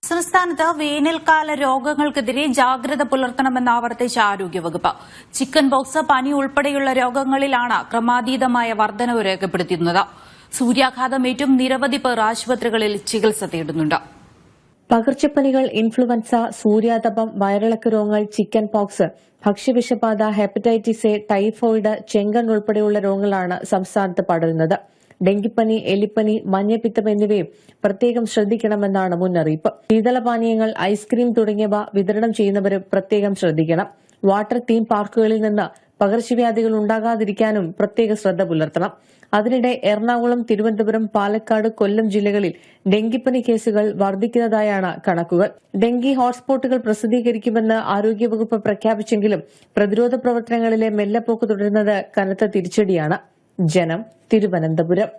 സംസ്ഥാനത്ത് വേനൽക്കാല രോഗങ്ങൾക്കെതിരെ ജാഗ്രത പുലർത്തണമെന്ന് ആവർത്തിച്ച ആരോഗ്യവകുപ്പ്. ചിക്കൻ പോക്സ്, പനി ഉൾപ്പെടെയുള്ള രോഗങ്ങളിലാണ് ക്രമാതീതമായ വർധനവ് രേഖപ്പെടുത്തുന്നത്. സൂര്യാഘാതമേറ്റും നിരവധി പേർ ആശുപത്രികളിൽ ചികിത്സ തേടുന്നുണ്ട്. പകർച്ചപ്പനികൾ, ഇൻഫ്ലുവൻസ, സൂര്യാതപം, വയറിളക്ക രോഗങ്ങൾ, ചിക്കൻ പോക്സ്, ഭക്ഷ്യവിഷബാധ, ഹെപ്പറ്റൈറ്റിസ് എ, ടൈഫോയിഡ്, ചെങ്കണ്ണ് ഉൾപ്പെടെയുള്ള രോഗങ്ങളാണ് സംസ്ഥാനത്ത് പടരുന്നത്. ഡെങ്കിപ്പനി, എലിപ്പനി, മഞ്ഞപ്പിത്തം എന്നിവയും പ്രത്യേകം ശ്രദ്ധിക്കണമെന്നാണ് മുന്നറിയിപ്പ്. ശീതളപാനീയങ്ങൾ, ഐസ്ക്രീം തുടങ്ങിയവ വിതരണം ചെയ്യുന്നവരും പ്രത്യേകം ശ്രദ്ധിക്കണം. വാട്ടർ തീം പാർക്കുകളിൽ നിന്ന് പകർച്ചവ്യാധികൾ ഉണ്ടാകാതിരിക്കാനും പ്രത്യേക ശ്രദ്ധ പുലർത്തണം. അതിനിടെ എറണാകുളം, തിരുവനന്തപുരം, പാലക്കാട്, കൊല്ലം ജില്ലകളിൽ ഡെങ്കിപ്പനി കേസുകൾ വർദ്ധിക്കുന്നതായാണ് കണക്കുകൾ. ഡെങ്കി ഹോട്ട്സ്പോട്ടുകൾ പ്രസിദ്ധീകരിക്കുമെന്ന് ആരോഗ്യവകുപ്പ് പ്രഖ്യാപിച്ചെങ്കിലും പ്രതിരോധ പ്രവർത്തനങ്ങളിലെ മെല്ലെപ്പോക്ക് തുടരുന്നത് കനത്ത തിരിച്ചടിയാണ്. ജനം, തിരുവനന്തപുരം.